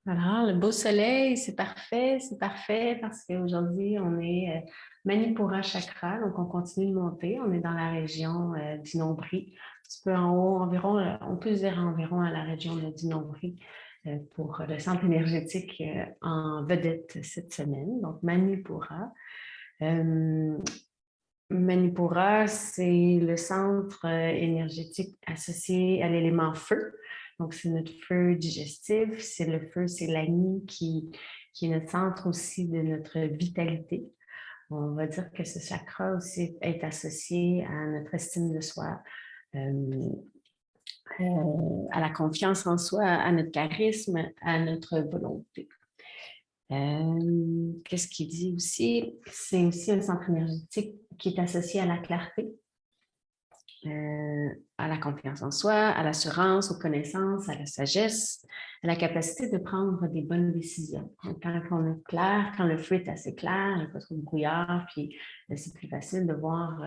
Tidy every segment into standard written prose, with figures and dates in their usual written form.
Alors, le beau soleil, c'est parfait parce qu'aujourd'hui, on est Manipura Chakra, donc on continue de monter. On est dans la région du nombril, un petit peu en haut, environ, on peut se dire environ à la région du nombril pour le centre énergétique en vedette cette semaine, donc Manipura. Euh, Manipura, c'est le centre énergétique associé à l'élément feu. Donc, c'est notre feu digestif, c'est le feu, c'est l'Agni qui est notre centre aussi de notre vitalité. On va dire que ce chakra aussi est associé à notre estime de soi, euh, à la confiance en soi, à notre charisme, à notre volonté. Qu'est-ce qu'il dit aussi? C'est aussi un centre énergétique qui est associé à la clarté, à la confiance en soi, à l'assurance, aux connaissances, à la sagesse, à la capacité de prendre des bonnes décisions. Donc, quand on est clair, quand le feu est assez clair, il n'y a pas trop de brouillard, puis c'est plus facile de voir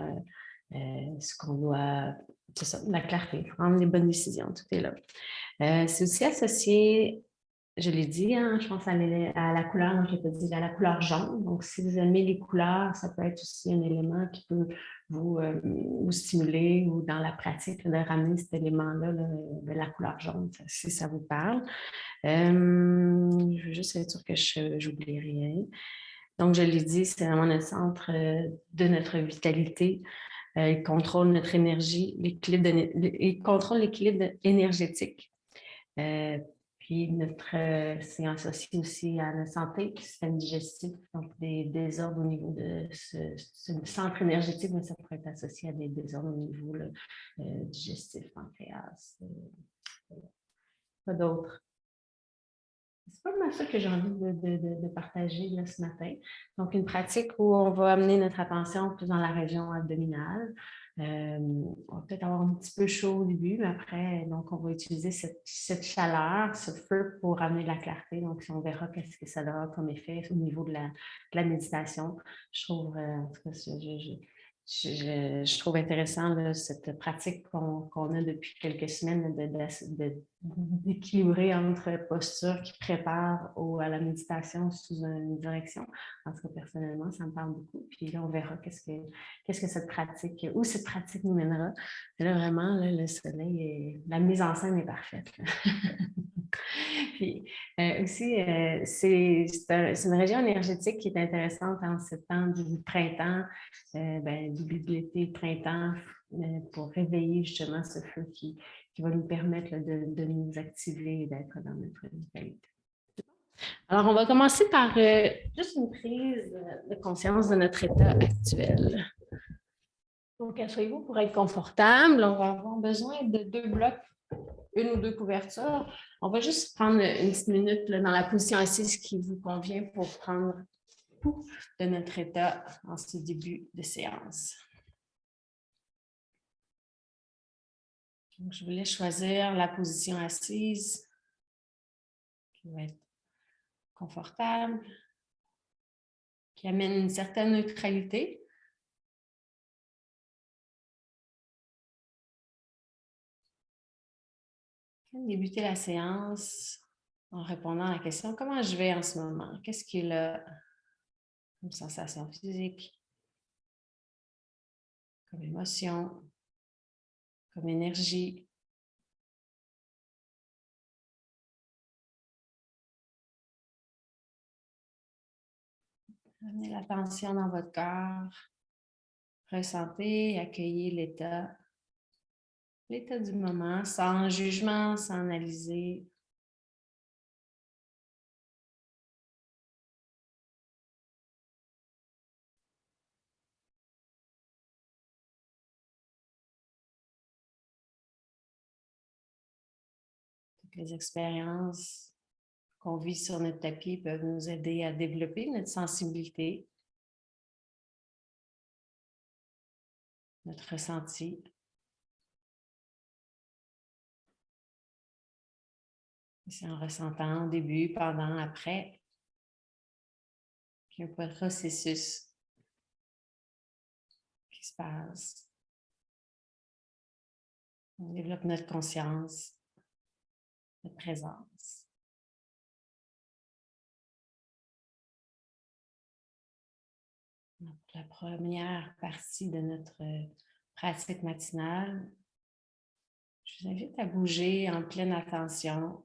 ce qu'on doit, c'est ça, la clarté, prendre les bonnes décisions, tout est là. C'est aussi associé, je l'ai dit, hein, je pense à la couleur, donc je t'ai dit, à la couleur jaune. Donc, si vous aimez les couleurs, ça peut être aussi un élément qui peut vous stimuler ou dans la pratique de ramener cet élément-là, là, de la couleur jaune, si ça vous parle. Je veux juste être sûre que je n'oublie rien. Donc, je l'ai dit, c'est vraiment notre centre de notre vitalité. Il contrôle notre énergie, il contrôle l'équilibre énergétique. Euh, puis c'est associé aussi à la santé, le système digestif, donc des désordres au niveau de ce centre énergétique, mais ça pourrait être associé à des désordres au niveau là, digestif, pancréas, pas d'autres. C'est pas mal ça que j'ai envie de partager là, ce matin. Donc, une pratique où on va amener notre attention plus dans la région abdominale. On va peut-être avoir un petit peu chaud au début, mais après, donc, on va utiliser cette chaleur, ce feu pour amener de la clarté. Donc, on verra qu'est-ce que ça aura comme effet au niveau de la méditation. Je trouve, en tout cas, je trouve intéressant là, cette pratique qu'on a depuis quelques semaines d'équilibrer entre posture qui prépare à la méditation sous une direction. En tout cas, personnellement, ça me parle beaucoup. Puis là, on verra qu'est-ce que où cette pratique nous mènera. Et là, vraiment, là, le soleil, la mise en scène est parfaite. Puis aussi, c'est une région énergétique qui est intéressante en ce temps du printemps, début de l'été, printemps, pour réveiller justement ce feu qui va nous permettre là, de nous activer et d'être dans notre vitalité. Alors, on va commencer par juste une prise de conscience de notre état actuel. Donc, asseyez-vous pour être confortable. On va avoir besoin de 2 blocs, une ou 2 couvertures. On va juste prendre une petite minute là, dans la position assise qui vous convient pour prendre pouls de notre état en ce début de séance. Donc, je vous laisse choisir la position assise qui va être confortable, qui amène une certaine neutralité. Débuter la séance en répondant à la question « Comment je vais en ce moment? Qu'est-ce qui est là comme sensation physique, comme émotion, comme énergie? » Amenez l'attention dans votre corps. Ressentez, accueillez l'état du moment, sans jugement, sans analyser. Toutes les expériences qu'on vit sur notre tapis peuvent nous aider à développer notre sensibilité, notre ressenti. C'est en ressentant au début, pendant, après, qu'il y a un processus qui se passe. On développe notre conscience, notre présence. la première partie de notre pratique matinale. Je vous invite à bouger en pleine attention,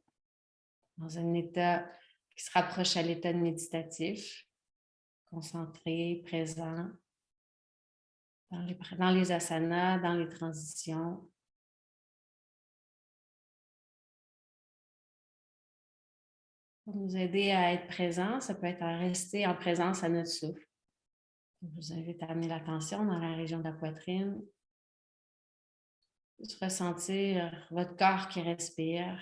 dans un état qui se rapproche à l'état méditatif, concentré, présent, dans les asanas, dans les transitions. Pour nous aider à être présent, ça peut être à rester en présence à notre souffle. Je vous invite à amener l'attention dans la région de la poitrine. Juste ressentir votre corps qui respire.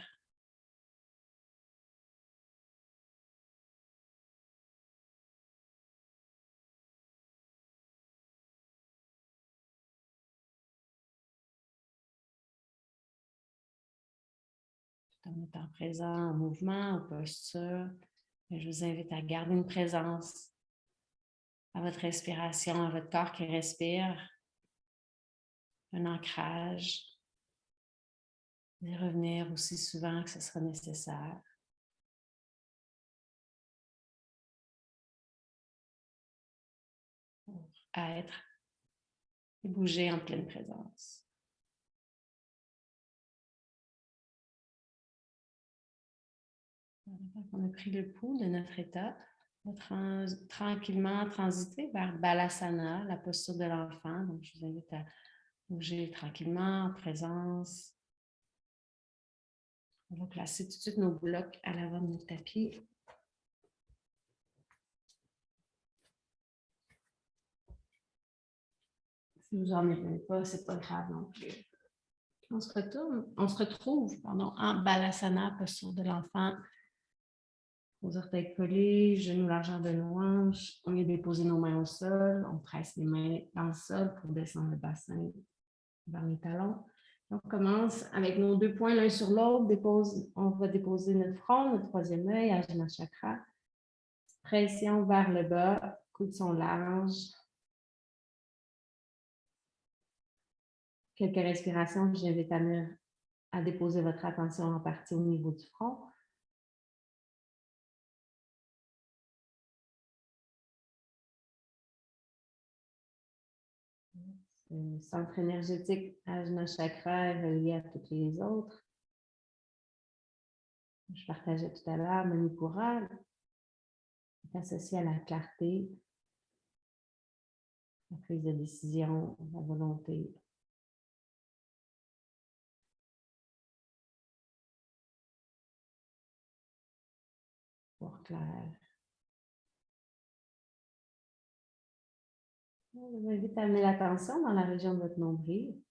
Tout en étant présent en mouvement, en posture. Et je vous invite à garder une présence à votre respiration, à votre corps qui respire. Un ancrage. Et revenir aussi souvent que ce sera nécessaire. Pour être et bouger en pleine présence. On a pris le pouls de notre état. On va tranquillement transiter vers Balasana, la posture de l'enfant. Donc, je vous invite à bouger tranquillement en présence. On va placer tout de suite nos blocs à l'avant de notre tapis. Si vous n'en avez pas, ce n'est pas grave non plus. On se retrouve en Balasana, posture de l'enfant. Aux orteils collés, genoux largeur de nos hanches. On vient déposer nos mains au sol. On presse les mains dans le sol pour descendre le bassin vers les talons. On commence avec nos deux poings l'un sur l'autre. On va déposer notre front, notre troisième œil, Ajna Chakra. Pression vers le bas, coudes sont larges. Quelques respirations, je vous invite à déposer votre attention en partie au niveau du front. Le centre énergétique Ajna Chakra est relié à toutes les autres. Je partageais tout à l'heure, Manipura est associé à la clarté, la prise de décision, la volonté. Pour clair. Je vous invite à amener l'attention dans la région de votre nombril.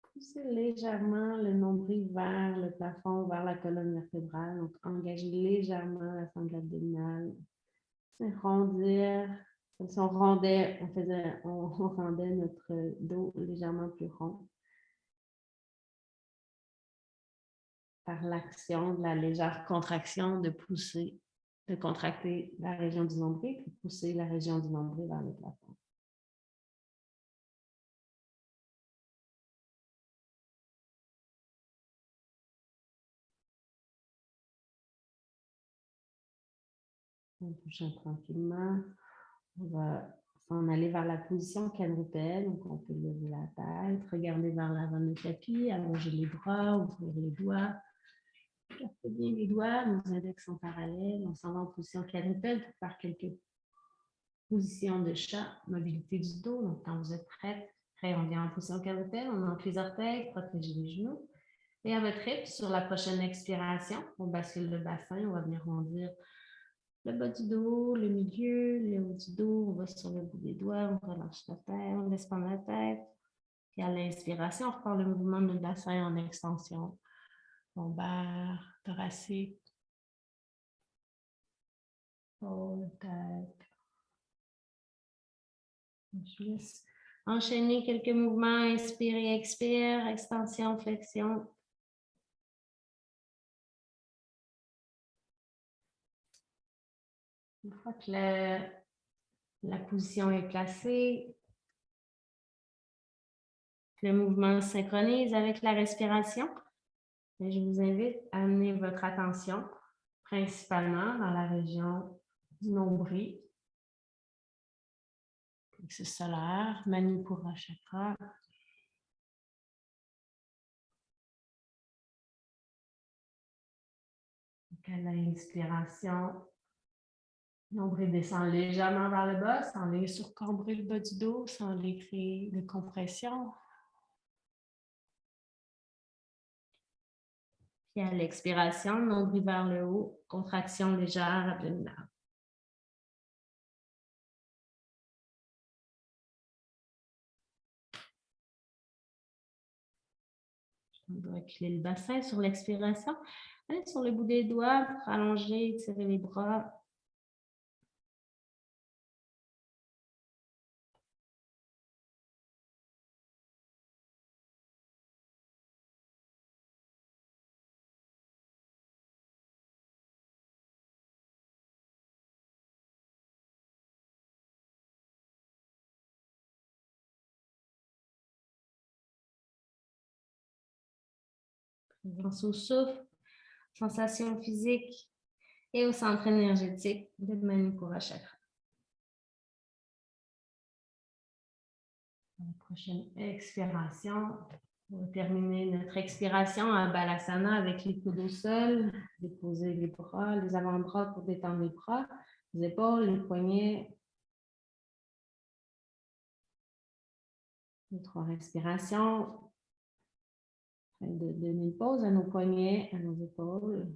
Poussez légèrement le nombril vers le plafond, vers la colonne vertébrale. Donc, engagez légèrement la sangle abdominale. Rondir, comme si on rendait notre dos légèrement plus rond. Par l'action de la légère contraction de pousser, de contracter la région du nombril, puis pousser la région du nombril vers le plafond. On bouge tranquillement. On va s'en aller vers la position quadrupède. Donc, on peut lever la tête, regarder vers l'avant du tapis, allonger les bras, ouvrir les doigts. Cafez bien les doigts, nos index sont parallèles. On s'en va en position quadrupède pour faire quelques positions de chat, mobilité du dos. Donc, quand vous êtes prêts, on vient en position quadrupède, on monte les orteils, protégez les genoux. Et à votre rythme, sur la prochaine expiration, on bascule le bassin, on va venir rondir le bas du dos, le milieu, le haut du dos, on va sur le bout des doigts, on relâche la tête, on laisse prendre la tête. Et à l'inspiration, on repart le mouvement de notre bassin en extension. Lombaire, thoracique, haut, tête. Je laisse enchaîner quelques mouvements, inspire et expire, extension, flexion. Une fois que la position est placée, le mouvement synchronise avec la respiration. Et je vous invite à amener votre attention principalement dans la région du nombril, plexus solaire, Manipura chakra. Donc, à l'inspiration, nombril descend légèrement vers le bas, sans aller surcombrer le bas du dos, sans aller créer de compression. Puis à l'expiration, nombril vers le haut, contraction légère abdominale. On doit reculer le bassin sur l'expiration. Allez sur le bout des doigts pour allonger, tirer les bras. Présence au souffle, sensations physiques et au centre énergétique de Manipura chakra. La prochaine expiration, on va terminer notre expiration à Balasana avec les coudes au sol. Déposer les bras, les avant-bras pour détendre les bras, les épaules, les poignets. 3 respirations. De donner une pause à nos poignets, à nos épaules.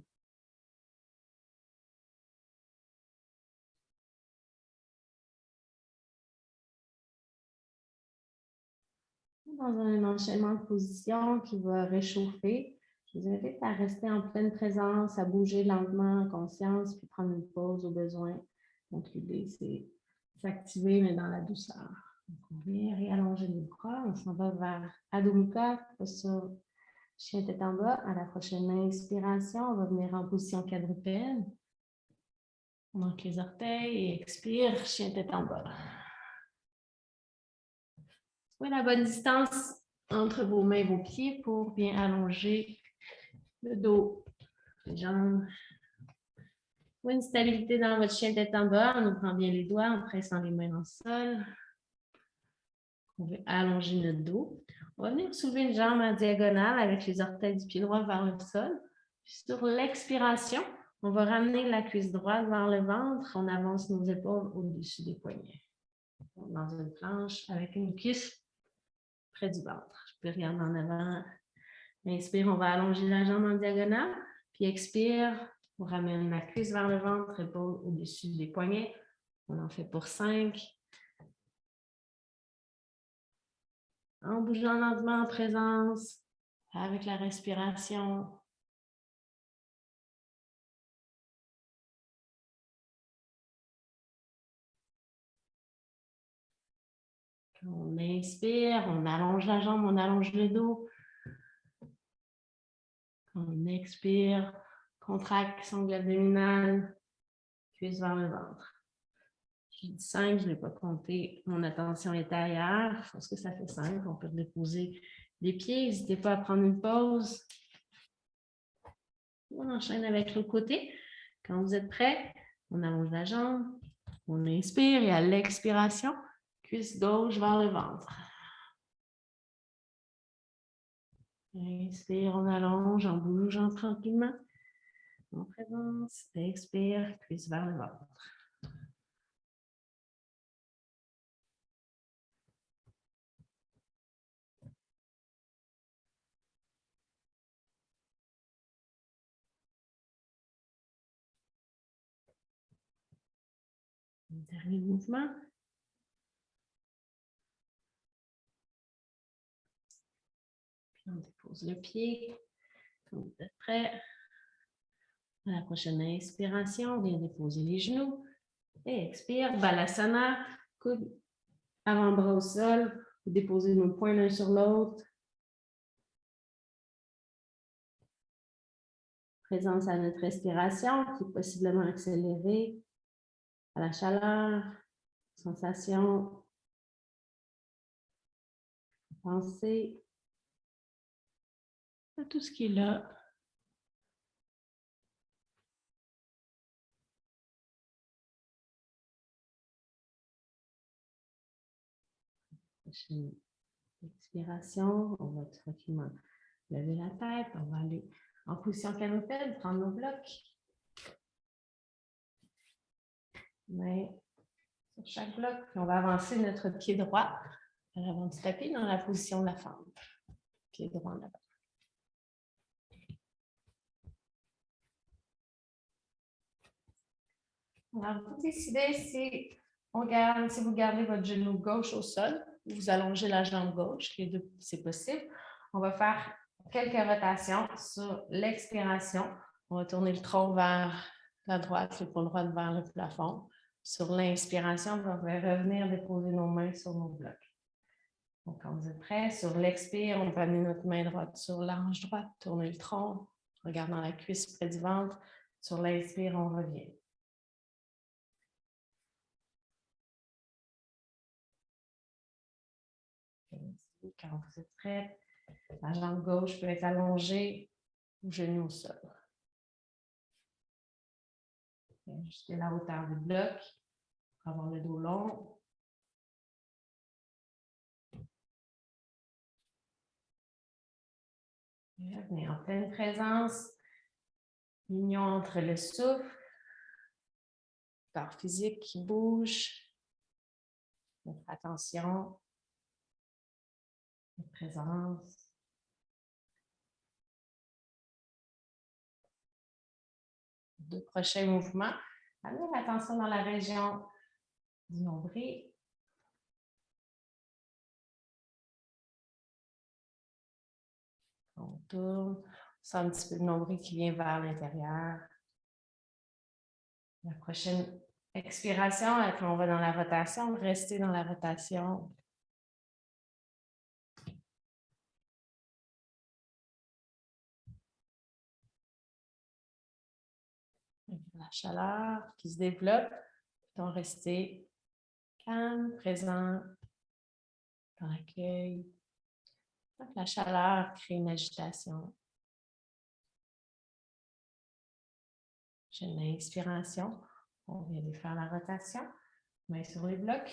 Dans un enchaînement de positions qui va réchauffer, je vous invite à rester en pleine présence, à bouger lentement en conscience, puis prendre une pause au besoin. Donc, l'idée, c'est s'activer, mais dans la douceur. Donc, on vient réallonger les bras, on s'en va vers Adho Mukha, posture chien tête en bas. À la prochaine inspiration, on va venir en position quadrupède. On manque les orteils et expire, chien tête en bas. Trouvez la bonne distance entre vos mains et vos pieds pour bien allonger le dos, les jambes. Trouvez une stabilité dans votre chien tête en bas en ouvrant bien les doigts, en pressant les mains dans le sol. On veut allonger notre dos. On va venir soulever une jambe en diagonale avec les orteils du pied droit vers le sol. Puis sur l'expiration, on va ramener la cuisse droite vers le ventre. On avance nos épaules au-dessus des poignets. Dans une planche avec une cuisse près du ventre. Je peux regarder en avant. Inspire, on va allonger la jambe en diagonale. Puis expire, on ramène la cuisse vers le ventre, épaule au-dessus des poignets. On en fait pour 5. En bougeant lentement en présence, avec la respiration. On inspire, on allonge la jambe, on allonge le dos. On expire, contracte sangle abdominale, cuisse vers le ventre. J'ai dit 5, je ne l'ai pas compté. Mon attention est ailleurs. Je pense que ça fait 5. On peut déposer les pieds. N'hésitez pas à prendre une pause. On enchaîne avec l'autre côté. Quand vous êtes prêts, on allonge la jambe. On inspire et à l'expiration, cuisse gauche vers le ventre. Inspire, on allonge en bougeant tranquillement. En présence, expire, cuisse vers le ventre. Dernier mouvement. Puis on dépose le pied. Quand vous êtes prêts, à la prochaine inspiration, on vient déposer les genoux. Et expire, Balasana, coude avant-bras au sol. Vous déposez nos poings l'un sur l'autre. Présence à notre respiration qui est possiblement accélérée, à la chaleur, sensation, pensée, à tout ce qui est là. Prochaine expiration, on va tranquillement lever la tête. On va aller en position canopelle, prendre nos blocs. Main sur chaque bloc. Puis on va avancer notre pied droit à l'avant du tapis dans la position de la femme. Pied droit en avant. Alors, vous décidez si vous gardez votre genou gauche au sol, vous allongez la jambe gauche, les deux, c'est possible. On va faire quelques rotations sur l'expiration. On va tourner le tronc vers la droite, l'épaule droite vers le plafond. Sur l'inspiration, on va revenir déposer nos mains sur nos blocs. Donc, quand vous êtes prêts, sur l'expire, on va amener notre main droite sur la hanche droite, tourner le tronc, regardant la cuisse près du ventre. Sur l'inspire, on revient. Quand vous êtes prêts, la jambe gauche peut être allongée ou genou au sol. Jusqu'à la hauteur du bloc, pour avoir le dos long. Venez en pleine présence. Union entre le souffle, le corps physique qui bouge, notre attention, notre présence. Deux prochains mouvements. Amenez l'attention dans la région du nombril. On tourne, on sent un petit peu le nombril qui vient vers l'intérieur. La prochaine expiration, quand on va dans la rotation, restez dans la rotation. La chaleur qui se développe, donc rester calme, présent dans l'accueil. La chaleur crée une agitation. Prochaine inspiration, on vient de faire la rotation. Main sur les blocs,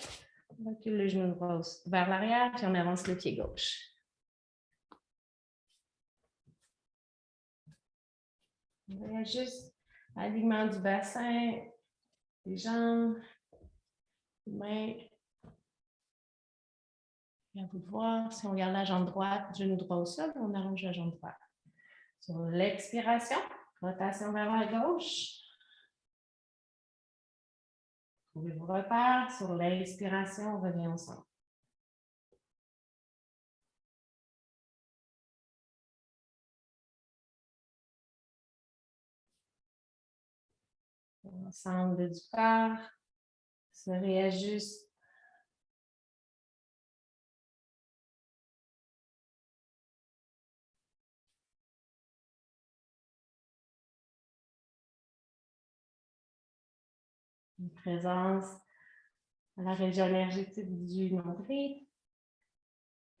on recule le genou droit vers l'arrière, puis on avance le pied gauche. On réajuste l'alignement du bassin, des jambes, les mains. Et à vous de voir, si on garde la jambe droite, genou droit au sol, on allonge la jambe droite. Sur l'expiration, rotation vers la gauche. Trouvez vos repères. Sur l'inspiration, on revient ensemble. L'ensemble du corps se réajuste. Une présence à la région énergétique du nombril.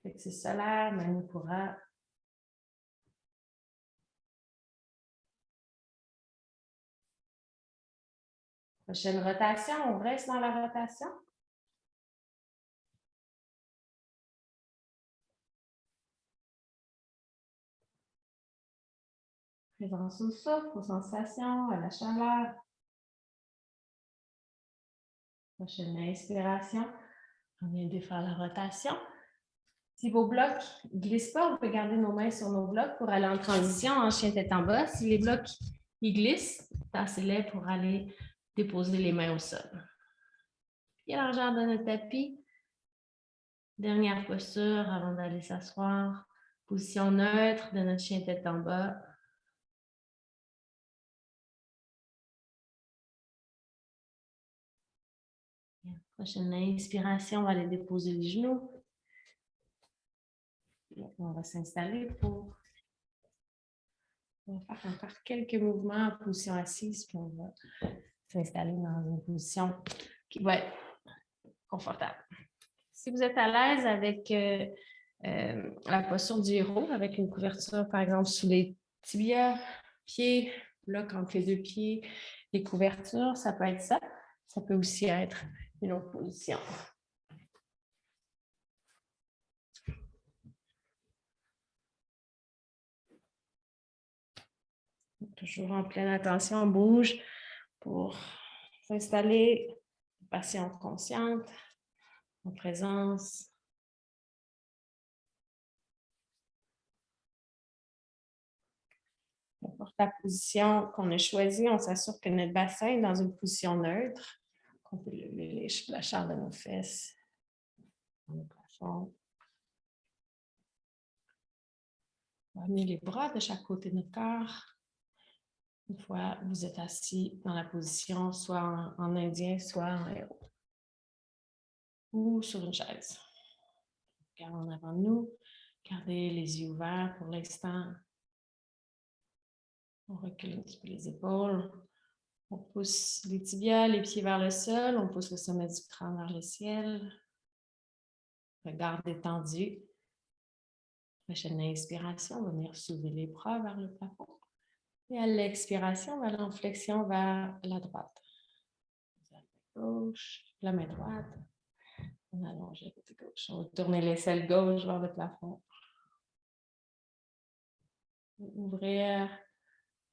Plexus solaire, Manipura. Prochaine rotation, on reste dans la rotation. Présence au souffle, aux sensations, à la chaleur. Prochaine inspiration, on vient de faire la rotation. Si vos blocs ne glissent pas, on peut garder nos mains sur nos blocs pour aller en transition en chien tête en bas. Si les blocs ils glissent, tassez-les pour aller déposer les mains au sol. Pied largeur de notre tapis. Dernière posture avant d'aller s'asseoir. Position neutre de notre chien tête en bas. Prochaine inspiration, on va aller déposer les genoux. On va s'installer pour... On va faire encore quelques mouvements en position assise, puis on va s'installer dans une position qui va être confortable. Si vous êtes à l'aise avec la posture du héros, avec une couverture, par exemple, sous les tibias, pieds, bloc entre les deux pieds, les couvertures, ça peut être ça. Ça peut aussi être une autre position. Toujours en pleine attention, on bouge pour s'installer, patience consciente, en présence. Pour la position qu'on a choisie, on s'assure que notre bassin est dans une position neutre, qu'on peut lever la chair de nos fesses dans le plafond. On va amener les bras de chaque côté de notre corps. Une fois vous êtes assis dans la position, soit en indien, soit en héros, ou sur une chaise. Regardez en avant de nous, gardez les yeux ouverts pour l'instant. On recule un petit peu les épaules. On pousse les tibias, les pieds vers le sol. On pousse le sommet du crâne vers le ciel. Regard détendu. Prochaine inspiration, on va venir soulever les bras vers le plafond. Et à l'expiration, on va aller en flexion vers la droite. La gauche, la main droite. On allonge le côté gauche. On va tourner l'aisselle gauche vers le plafond. Ouvrir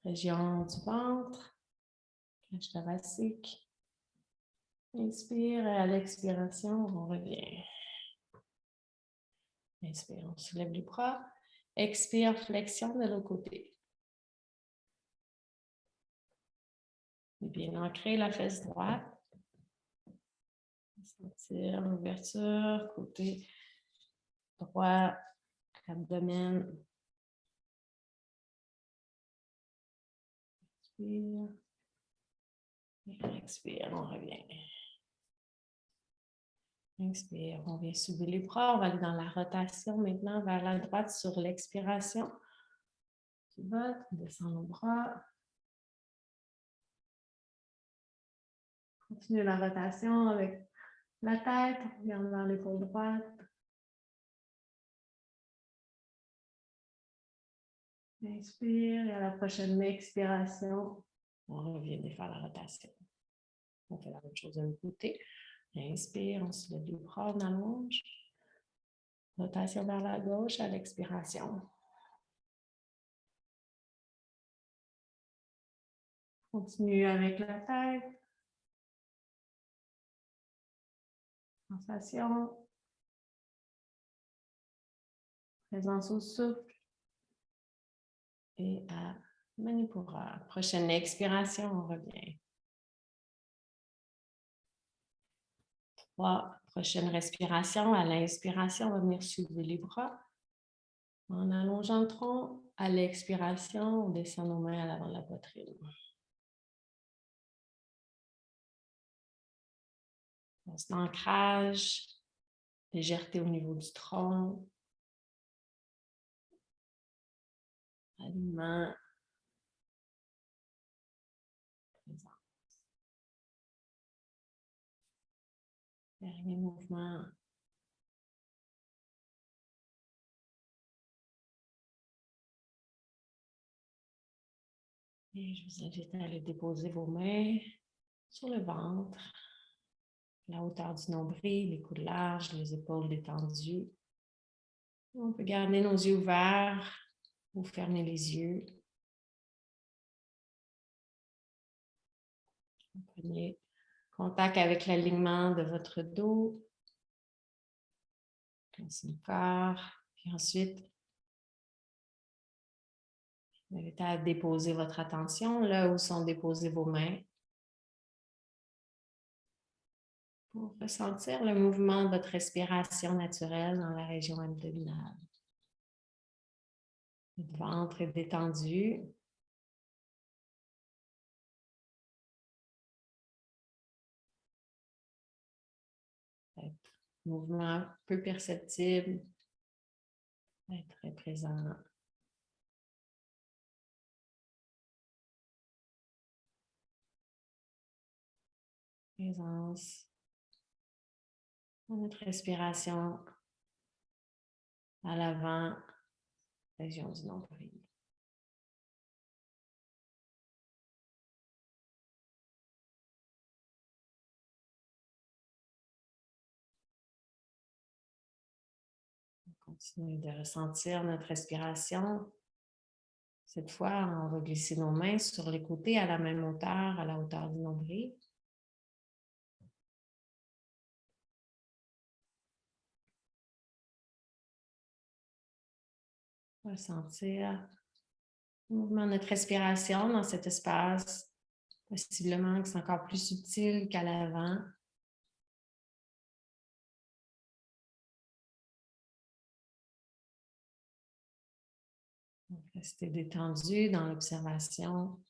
région du ventre, cage thoracique. Inspire et à l'expiration, on revient. Inspire, on soulève les bras. Expire, flexion de l'autre côté. Et bien ancré la fesse droite. Sentir l'ouverture, côté droit, abdomen. Inspire. Et expire, on revient. Inspire, on vient soulever les bras. On va aller dans la rotation maintenant vers la droite sur l'expiration. Pivote, on descend nos bras. Continue la rotation avec la tête. On regarde vers l'épaule droite. Inspire et à la prochaine expiration, on revient défaire la rotation. On fait la même chose de l'autre côté. Inspire, on se lève les bras, on allonge. Rotation vers la gauche à l'expiration. Continue avec la tête. Sensation. Présence au souffle. Et à Manipura. Prochaine expiration, on revient. 3. Prochaine respiration. À l'inspiration, on va venir soulever les bras. En allongeant le tronc, à l'expiration, on descend nos mains à l'avant de la poitrine. L'ancrage, légèreté au niveau du tronc, alignement, présence. Dernier mouvement. Et je vous invite à aller déposer vos mains sur le ventre, la hauteur du nombril, les coudes larges, les épaules détendues. On peut garder nos yeux ouverts ou fermer les yeux. Prenez contact avec l'alignement de votre dos, le corps, puis ensuite, vous invitez à déposer votre attention là où sont déposées vos mains pour ressentir le mouvement de votre respiration naturelle dans la région abdominale. Le ventre est détendu. Mouvement peu perceptible, être très présent. Présence dans notre respiration à l'avant, région du nombril. On continue de ressentir notre respiration, Cette fois, on va glisser nos mains sur les côtés à la même hauteur, à la hauteur du nombril. On va sentir le mouvement de notre respiration dans cet espace. Possiblement que c'est encore plus subtil qu'à l'avant. Restez détendu dans l'observation.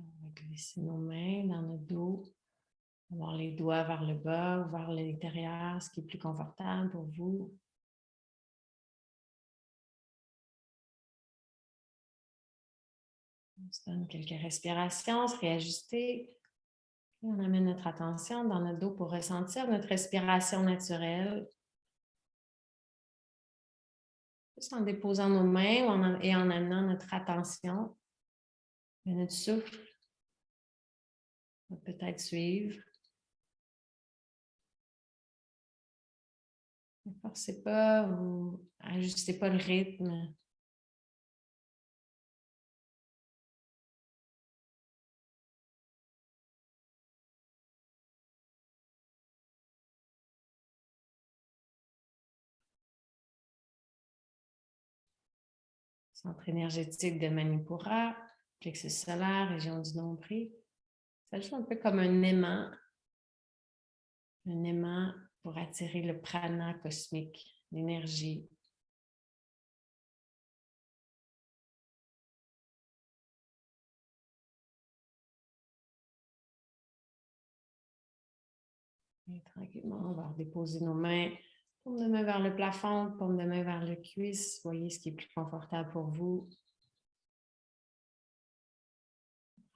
On va glisser nos mains dans notre dos. Avoir les doigts vers le bas ou vers l'intérieur, ce qui est plus confortable pour vous. On se donne quelques respirations, se réajuster. Et on amène notre attention dans notre dos pour ressentir notre respiration naturelle. Juste en déposant nos mains et en amenant notre attention et notre souffle. On va peut-être suivre. Ne forcez pas ou ajustez pas le rythme. Centre énergétique de Manipura, plexus solaire, région du nombril. Ça joue un peu comme un aimant pour attirer le prana cosmique, l'énergie. Et tranquillement, on va déposer nos mains, paume de main vers le plafond, paume de main vers le cuisse. Voyez ce qui est plus confortable pour vous.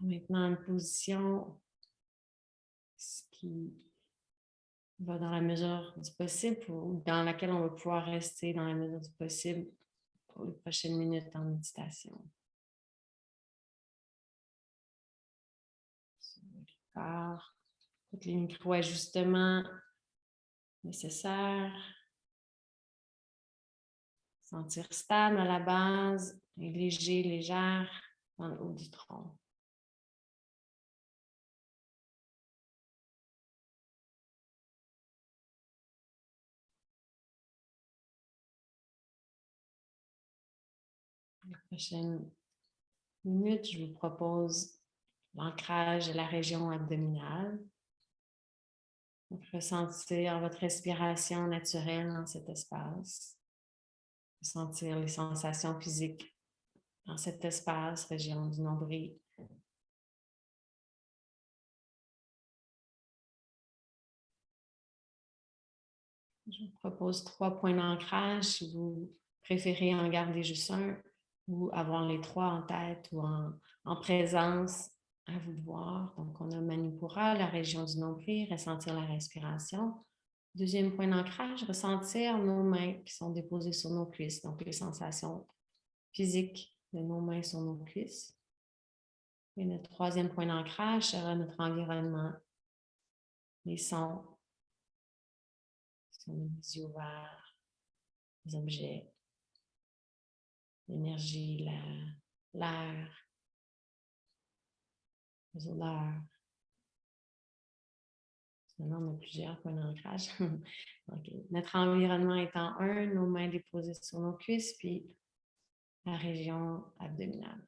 Maintenant, une position qui va dans la mesure du possible ou dans laquelle on va pouvoir rester dans la mesure du possible pour les prochaines minutes en méditation. Sur le corps, tous les micro-ajustements nécessaires. Sentir stable à la base et léger, légère dans le haut du tronc. Les prochaines minutes, je vous propose l'ancrage de la région abdominale. Donc, ressentir votre respiration naturelle dans cet espace. Ressentir les sensations physiques dans cet espace, région du nombril. Je vous propose 3 points d'ancrage si vous préférez en garder juste un ou avoir les 3 en tête ou en présence, à vous de voir. Donc, on a Manipura, la région du nombril, ressentir la respiration. Deuxième point d'ancrage, ressentir nos mains qui sont déposées sur nos cuisses, donc les sensations physiques de nos mains sur nos cuisses. Et notre troisième point d'ancrage sera notre environnement, les sons, si on a les yeux ouverts, les objets, l'énergie, l'air, les odeurs. Maintenant, on a plusieurs points d'ancrage. Okay. Notre environnement étant un, nos mains déposées sur nos cuisses, puis la région abdominale.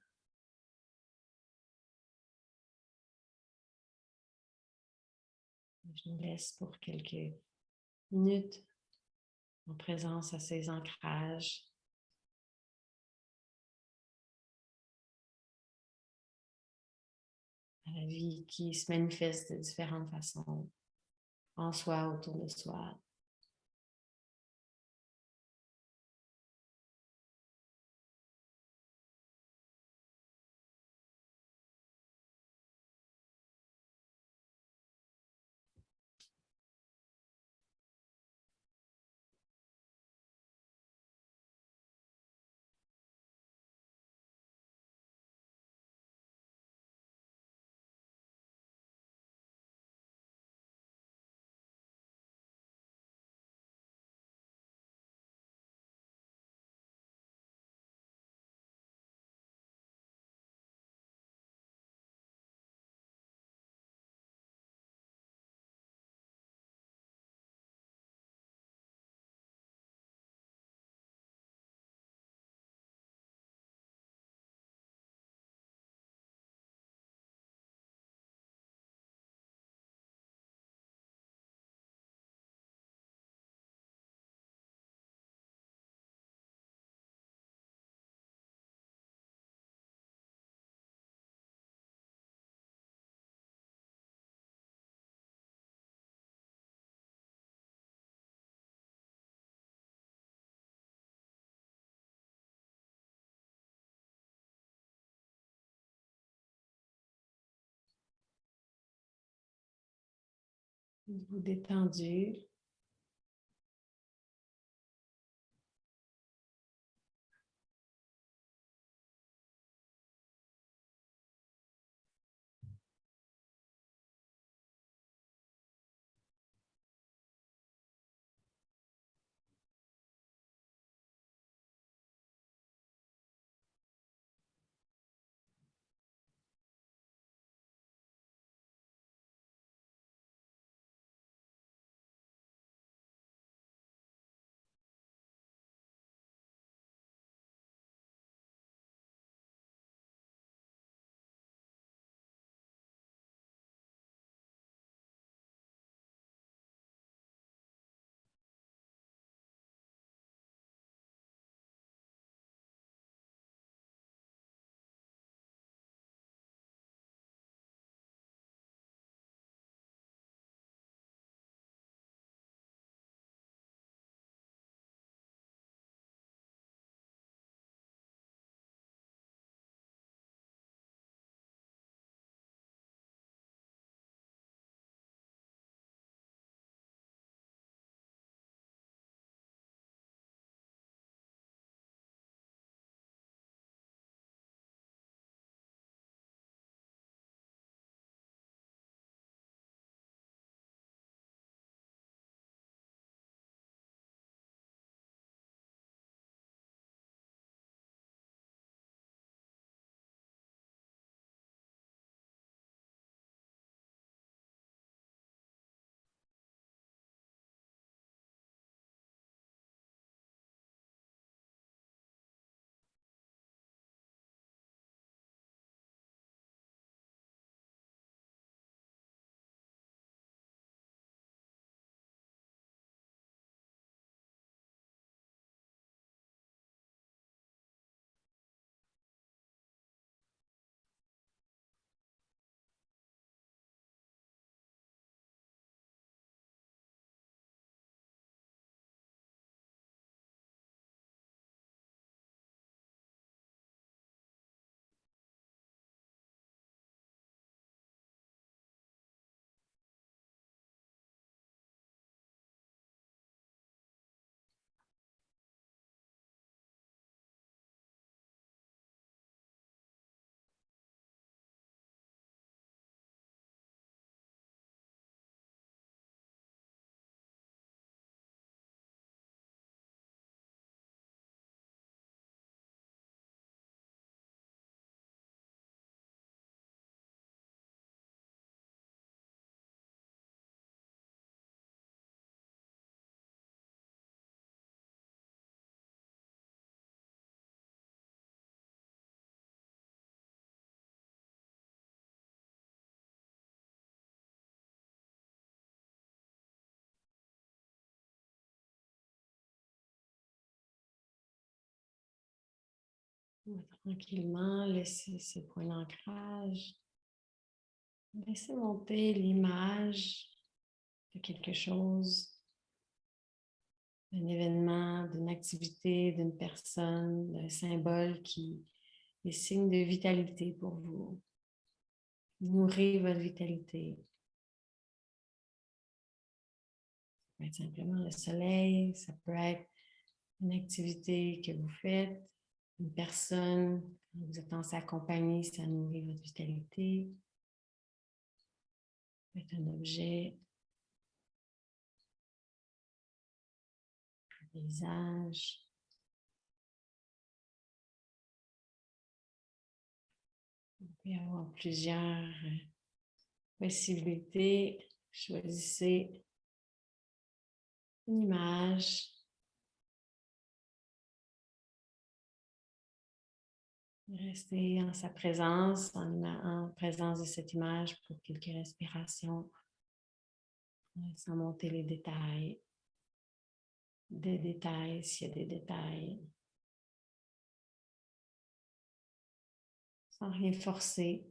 Je nous laisse pour quelques minutes en présence à ces ancrages. À la vie qui se manifeste de différentes façons, en soi, autour de soi. Vous détendu. Tranquillement, laissez ces points d'ancrage. Laissez monter l'image de quelque chose, d'un événement, d'une activité, d'une personne, d'un symbole qui est signe de vitalité pour vous. Nourrir votre vitalité. Ça peut être simplement le soleil, ça peut être une activité que vous faites, une personne, quand vous êtes en sa compagnie, ça nourrit votre vitalité. Ça peut être un objet, un paysage. Il peut y avoir plusieurs possibilités. Choisissez une image. Restez en sa présence, en présence de cette image pour quelques respirations, sans monter les détails. Des détails, s'il y a des détails. Sans rien forcer.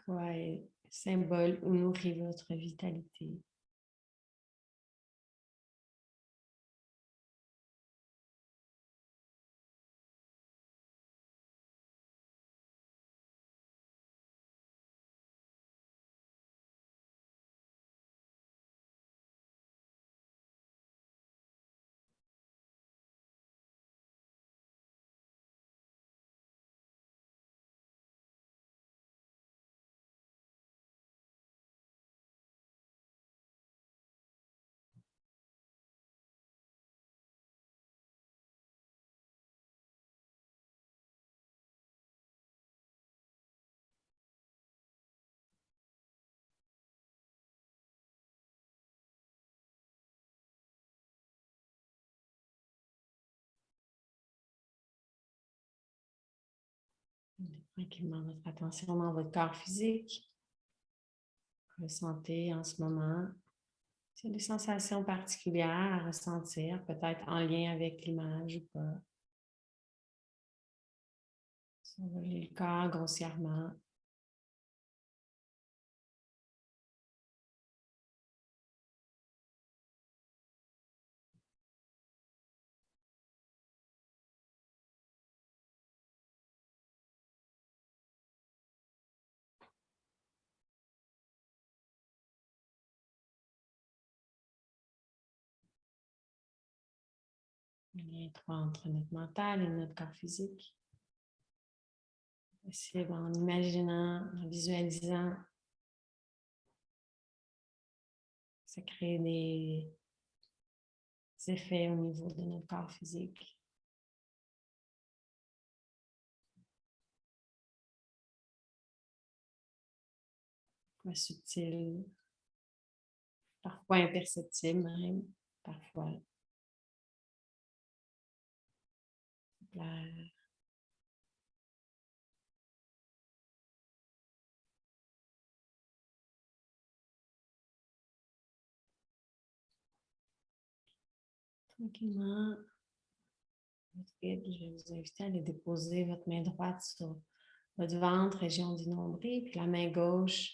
Quoi symbole ou nourrit votre vitalité? Tranquillement votre attention dans votre corps physique. Ressentez en ce moment s'il y a des sensations particulières à ressentir, peut-être en lien avec l'image ou pas. Survoler le corps grossièrement. Le lien étroit entre notre mental et notre corps physique. Possible en imaginant, en visualisant. Ça crée des effets au niveau de notre corps physique. Parfois subtil, parfois imperceptible même, parfois clair. Tranquillement, je vais vous inviter à aller déposer votre main droite sur votre ventre, région du nombril, puis la main gauche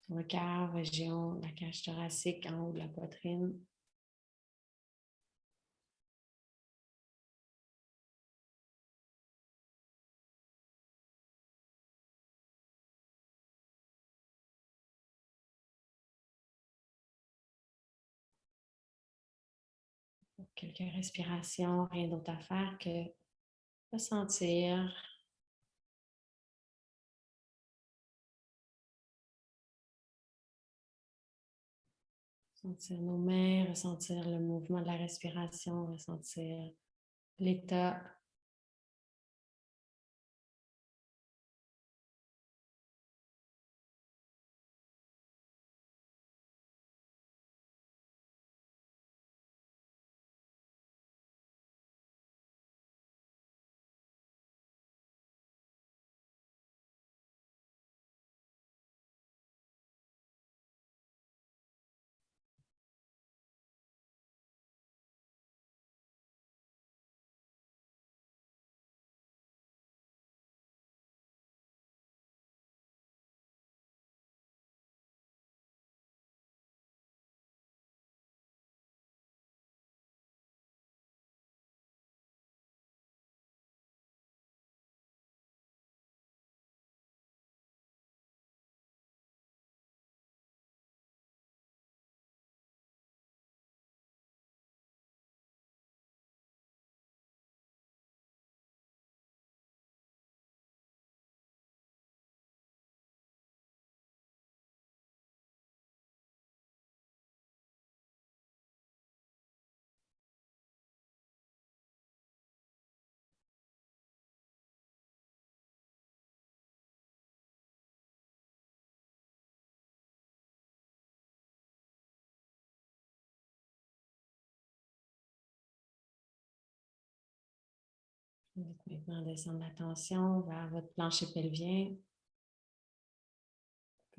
sur le cœur, région de la cage thoracique, en haut de la poitrine. Pour quelques respirations, rien d'autre à faire que ressentir. Ressentir nos mains, ressentir le mouvement de la respiration, ressentir l'état. Maintenant, descendre l'attention vers votre plancher pelvien.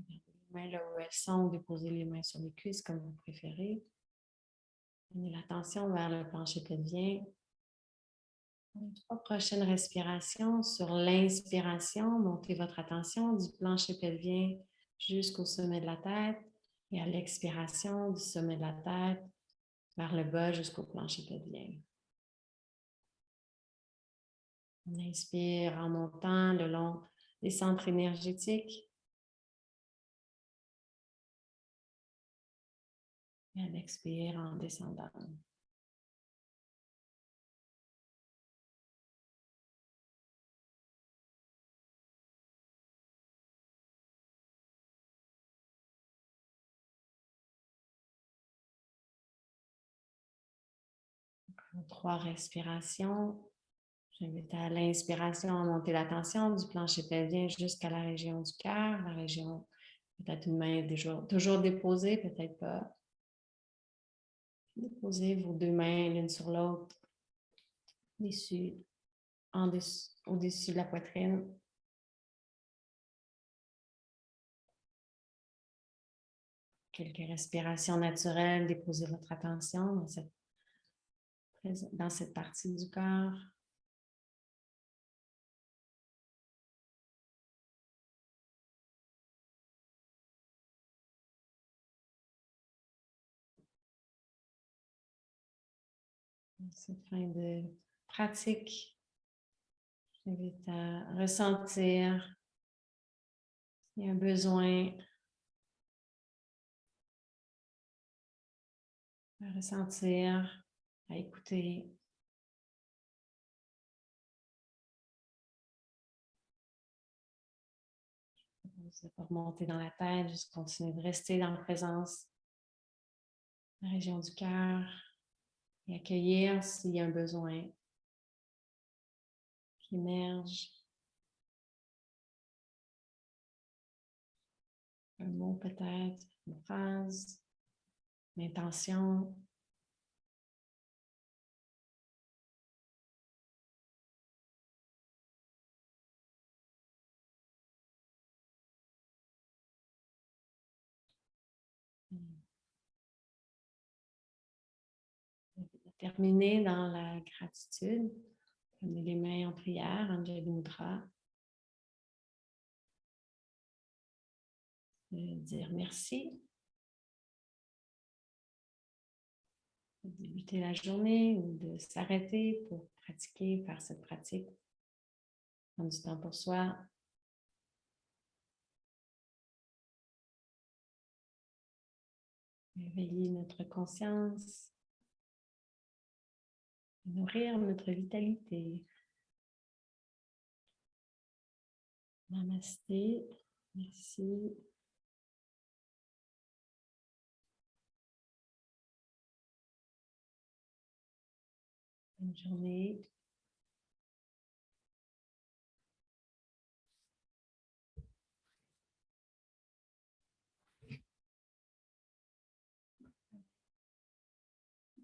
Les mains là où elles sont, déposez les mains sur les cuisses comme vous préférez. Prenez l'attention vers le plancher pelvien. Les 3 prochaines respirations, sur l'inspiration, montez votre attention du plancher pelvien jusqu'au sommet de la tête et à l'expiration du sommet de la tête vers le bas jusqu'au plancher pelvien. On inspire en montant le long des centres énergétiques. Et on expire en descendant. Encore 3 respirations. J'invite à l'inspiration à monter la tension du plancher pelvien jusqu'à la région du cœur, la région, peut-être une main toujours déposée, peut-être pas. Déposez vos 2 mains l'une sur l'autre, au-dessus de la poitrine. Quelques respirations naturelles, déposez votre attention dans cette partie du corps. Dans cette fin de pratique, j'invite à ressentir s'il y a un besoin, à ressentir, à écouter. Vous n'avez pas remonter dans la tête, juste continuer de rester dans la présence, la région du cœur, et accueillir s'il y a un besoin qui émerge. Un mot peut-être, une phrase, une intention. Terminer dans la gratitude. Prenez les mains en prière, Anjali Mudra. Dire merci. De débuter la journée ou de s'arrêter pour pratiquer, faire cette pratique. Prendre du temps pour soi. Éveiller notre conscience. Nourrir notre vitalité. Namasté. Merci. Bonne journée.